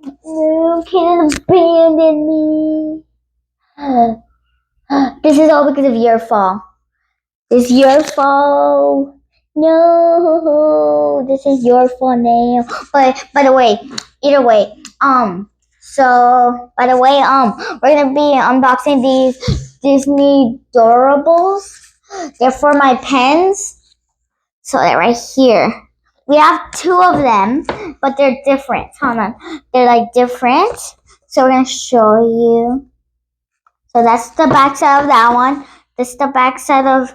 You can't abandon me. This is all because of your fault. It's your fault. No, this is your fault now. But by the way, either way, so by the way, we're gonna be unboxing these Disney Doorables. They're for my pens. So they're right here. We have two of them, but they're different. Hold on, they're like different. So we're gonna show you. So that's the back side of that one. This is the back side of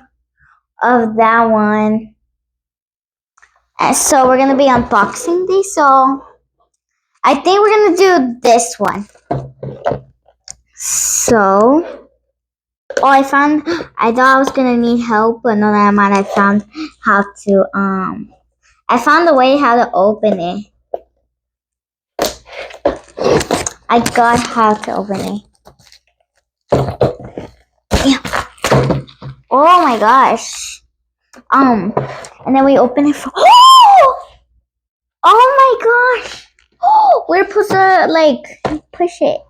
that one. And so we're gonna be unboxing these. So I think we're gonna do this one. So I thought I was gonna need help, but no, never mind. I found how to I found a way how to open it. I got how to open it. Yeah. Oh my gosh. And then we open it for oh my gosh. We're supposed to like push it.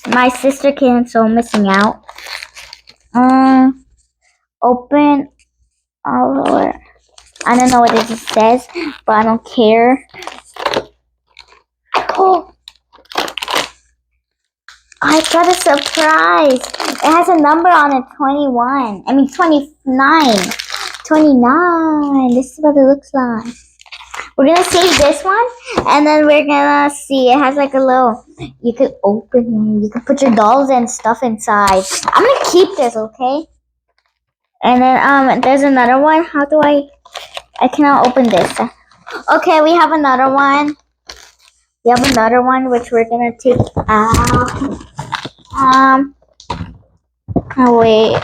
My sister can't, so I'm missing out. Open. Oh, I don't know what it says, but I don't care. Oh, I got a surprise. It has a number on it, 21. I mean 29. 29. This is what it looks like. We're gonna save this one, and then we're gonna see. It has like a little. You could open it. You could put your dolls and stuff inside. I'm gonna keep this, okay? And then there's another one. How do I cannot open this. Okay, we have another one. We have another one which we're gonna take out. Oh wait.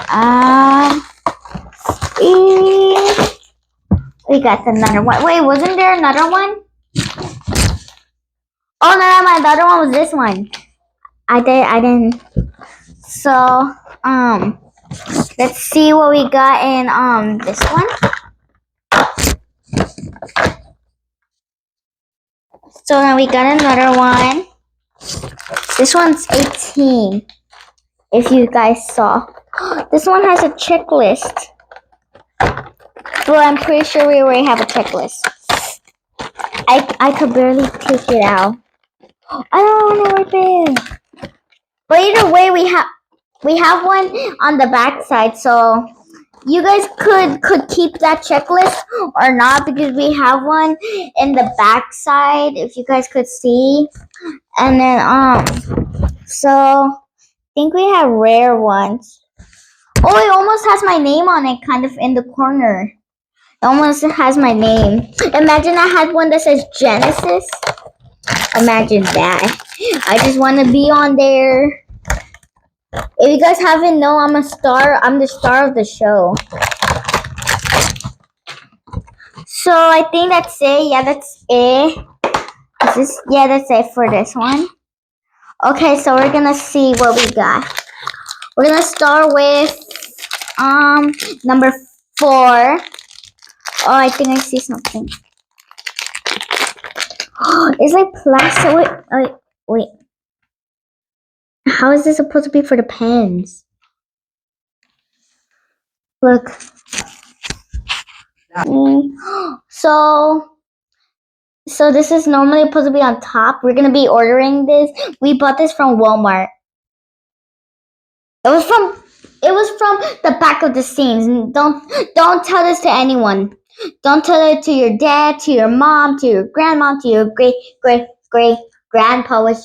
We got another one. Wait, wasn't there another one? Oh no, my other one was this one. I didn't. So, let's see what we got in this one. So then we got another one. This one's 18. If you guys saw. This one has a checklist. Well, I'm pretty sure we already have a checklist. I could barely take it out. I don't know where it is. But either way, we have one on the back side, so you guys could keep that checklist or not, because we have one in the back side, if you guys could see. And then so I think we have rare ones. Oh, it almost has my name on it, kind of in the corner. It almost has my name. Imagine I had one that says Genesis. Imagine that. I just want to be on there. If you guys haven't known, I'm a star. I'm the star of the show. So I think that's it. Yeah, that's it. That's it for this one. Okay, so we're gonna see what we got. We're gonna start with number 4. Oh, I think I see something. It's like plastic. Wait. How is this supposed to be for the pens? Look. So this is normally supposed to be on top. We're gonna be ordering this. We bought this from Walmart. It was from the back of the scenes. Don't tell this to anyone. Don't tell it to your dad, to your mom, to your grandma, to your great grandpa, which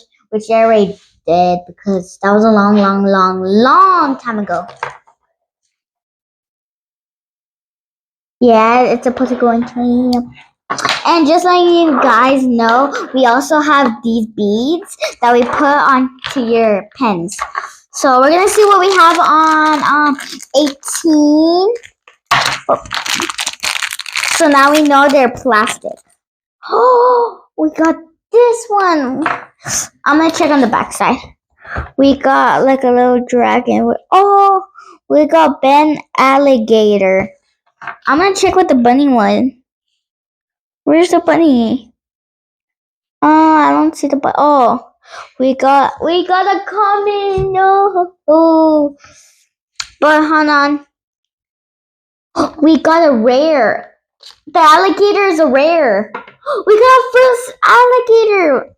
they're already dead, because that was a long time ago. Yeah, it's supposed to go into here. And just like you guys know, we also have these beads that we put onto your pens. So we're gonna see what we have on 18. So now we know they're plastic. Oh, we got this one. I'm gonna check on the back side. We got like a little dragon. Oh, we got Ben Alligator. I'm gonna check what the bunny one. Where's the bunny? Oh, I don't see the bunny. Oh, we got a comment. No. Oh. But hold on. We got a rare. The alligator is a rare. We got a first alligator.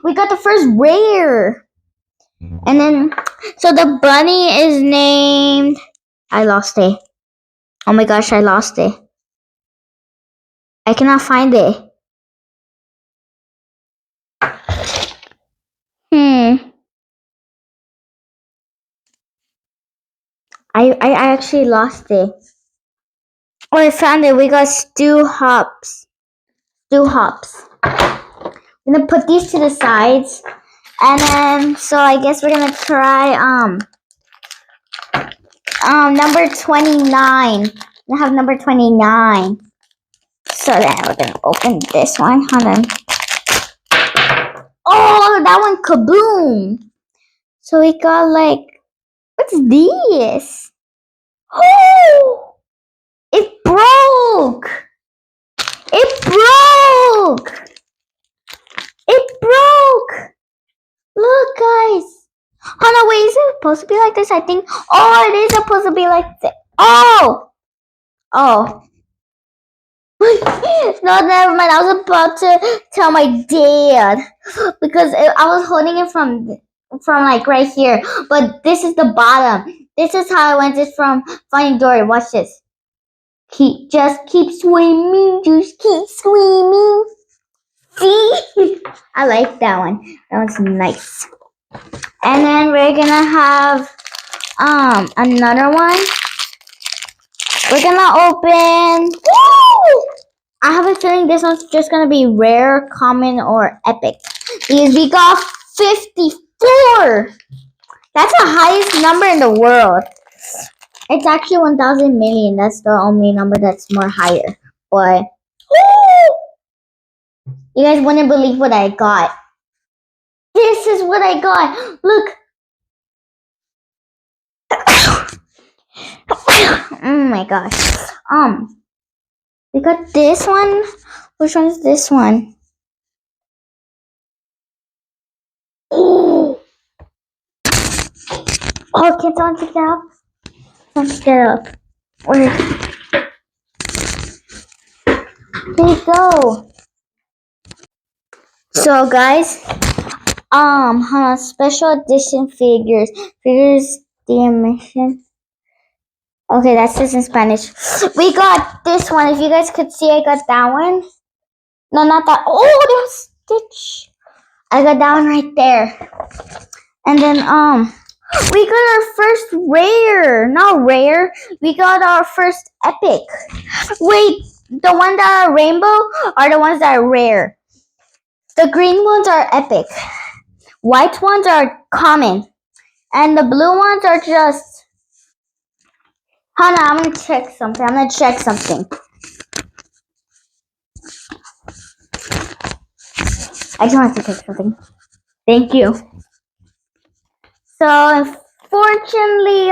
We got the first rare. And then, so the bunny is named. I lost it. Oh my gosh, I lost it. I cannot find it. I actually lost it. Oh, I found it. We got stew hops. I'm gonna put these to the sides, and then so I guess we're gonna try number 29. We have number 29. So then we're gonna open this one. Hold on. Oh, that one kaboom! So we got like, what's this? Oh, it broke! It broke! It broke! Look, guys. Oh no, wait, is it supposed to be like this? I think. Oh, it is supposed to be like this. Oh! Oh. No, never mind. I was about to tell my dad because I was holding it from like right here, but this is the bottom. This is how I went it from Finding Dory. Watch this. Just keep swimming. Just keep swimming. See? I like that one. That one's nice. And then we're gonna have another one. We're gonna open. Woo! I have a feeling this one's just gonna be rare, common, or epic. Because we got 54. That's the highest number in the world. It's actually 1,000 million. That's the only number that's more higher. But you guys wouldn't believe what I got. This is what I got. Look. Oh my gosh. We got this one. Which one is this one? Oh, can someone pick that up? Someone pick that up. Where? There you go. So guys, special edition figures the emission. Okay, that's this in Spanish. We got this one. If you guys could see, I got that one. No, not that. Oh, there's Stitch. I got that one right there. And then we got our first rare. Not rare. We got our first epic. Wait, the ones that are rainbow are the ones that are rare. The green ones are epic. White ones are common. And the blue ones are just... Hold on, I'm going to check something. I just want to check something. Thank you. So, unfortunately,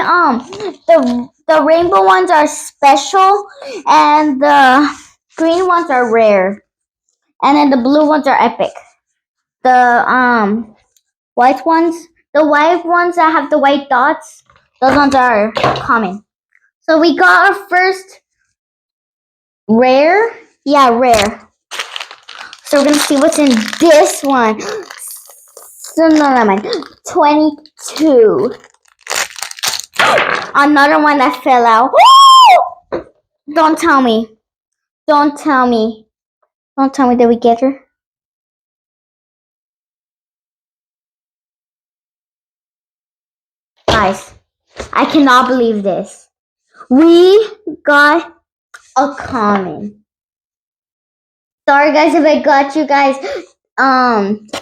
the rainbow ones are special, and the green ones are rare, and then the blue ones are epic. The white ones that have the white dots, those ones are common. So we got our first rare. Yeah, rare. So we're gonna see what's in this one. So no, mind. 22. Another one that fell out. Woo! Don't tell me that we get her. Guys, I cannot believe this. We got a common. Sorry guys if I got you guys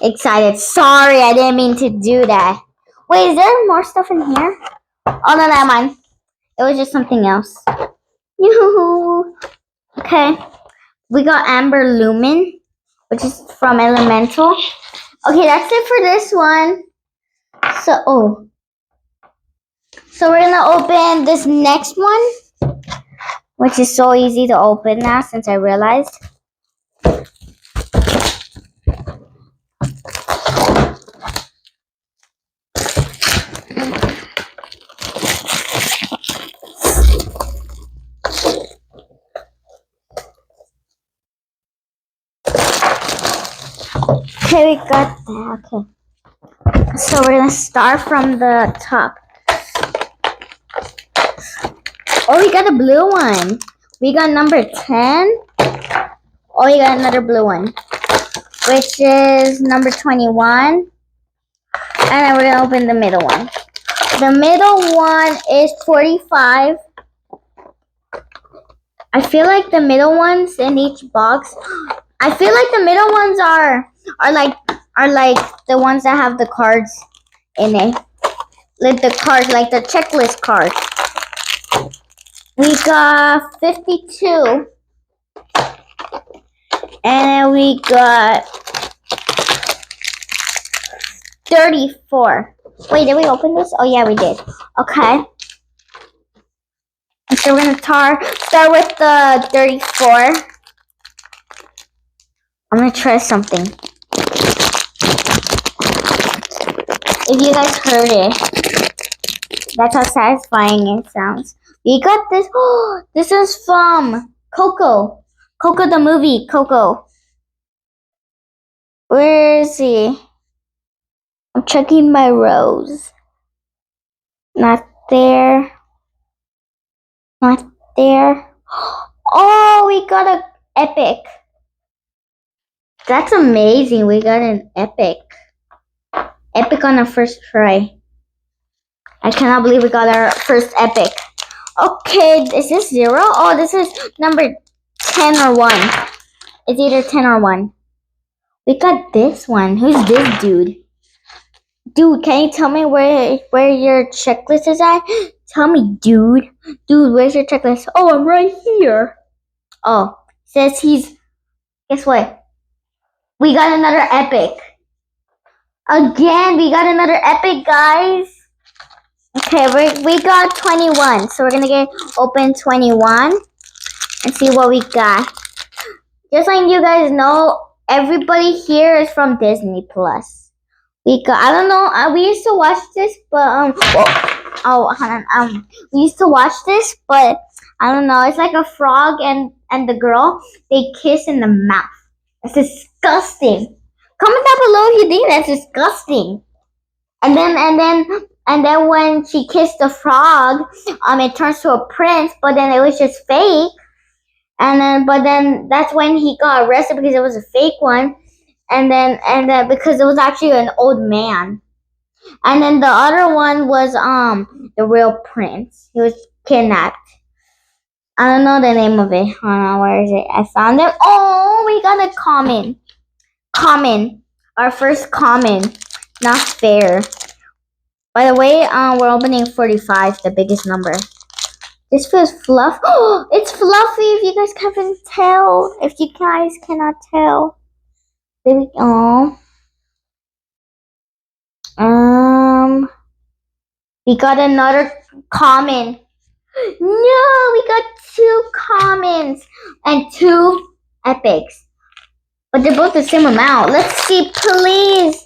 excited. Sorry, I didn't mean to do that. Wait, is there more stuff in here? Oh no, never mind. It was just something else. Yoo-hoo. Okay. We got Amber Lumen, which is from Elemental. Okay, that's it for this one. So we're gonna open this next one. which is so easy to open now since I realized. Okay, we got that. Okay. So we're gonna start from the top. Oh, we got a blue one. We got number 10. Oh, we got another blue one, which is number 21. And then we're gonna open the middle one. The middle one is 45. I feel like the middle ones in each box. I feel like the middle ones are like the ones that have the cards in it. Like the cards, like the checklist cards. We got 52. And we got 34. Wait, did we open this? Oh yeah, we did. Okay. So we're gonna start with the 34. I'm gonna try something. If you guys heard it, that's how satisfying it sounds. We got this. Oh, this is from Coco. Coco the movie. Coco. Where is he? I'm checking my rows. Not there. Not there. Oh, we got an epic. That's amazing. We got an epic. Epic on our first try. I cannot believe we got our first epic. Okay, is this 0? Oh, this is number 10 or 1. It's either 10 or 1. We got this one. Who's this dude? Dude, can you tell me where your checklist is at? Tell me, dude. Dude, where's your checklist? Oh, I'm right here. Oh, says he's... Guess what? We got another epic. Again, we got another epic, guys. Okay, we got 21. So we're going to open 21 and see what we got. Just letting you guys know, everybody here is from Disney Plus. We got, I don't know, we used to watch this, but, we used to watch this, but, I don't know, it's like a frog and the girl, they kiss in the mouth. That's disgusting. Comment down below if you think that's disgusting. And then when she kissed the frog, it turns to a prince, but then it was just fake. But then that's when he got arrested because it was a fake one. And then because it was actually an old man. And then the other one was the real prince. He was kidnapped. I don't know the name of it. Where is it? I found it. Oh, we got a common. Common. Our first common. Not fair. By the way, we're opening 45, the biggest number. This feels fluff. Oh, it's fluffy if you guys can't tell. If you guys cannot tell. There we go. We got another common. No, we got 2 commons and 2 epics. But they're both the same amount. Let's see, please.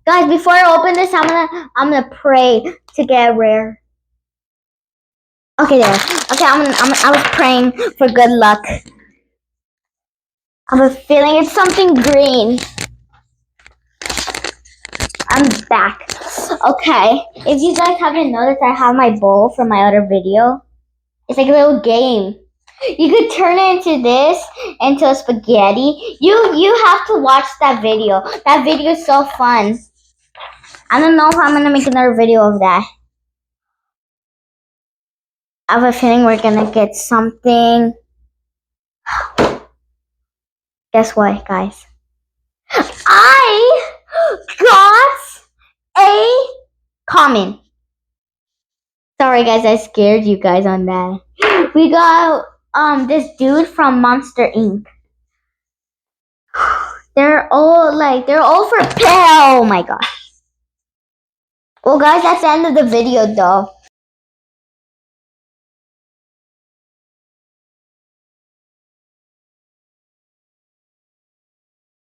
Guys, before I open this, I'm gonna pray to get rare. Okay, there. Okay, I was praying for good luck. I have a feeling it's something green. I'm back. Okay, if you guys haven't noticed, I have my bowl from my other video. It's like a little game. You could turn it into this, into a spaghetti. You have to watch that video. That video is so fun. I don't know if I'm gonna make another video of that. I have a feeling we're gonna get something. Guess what, guys? I got a common. Sorry, guys, I scared you guys on that. We got this dude from Monster Inc. They're all for oh my gosh. Well, guys, that's the end of the video, though.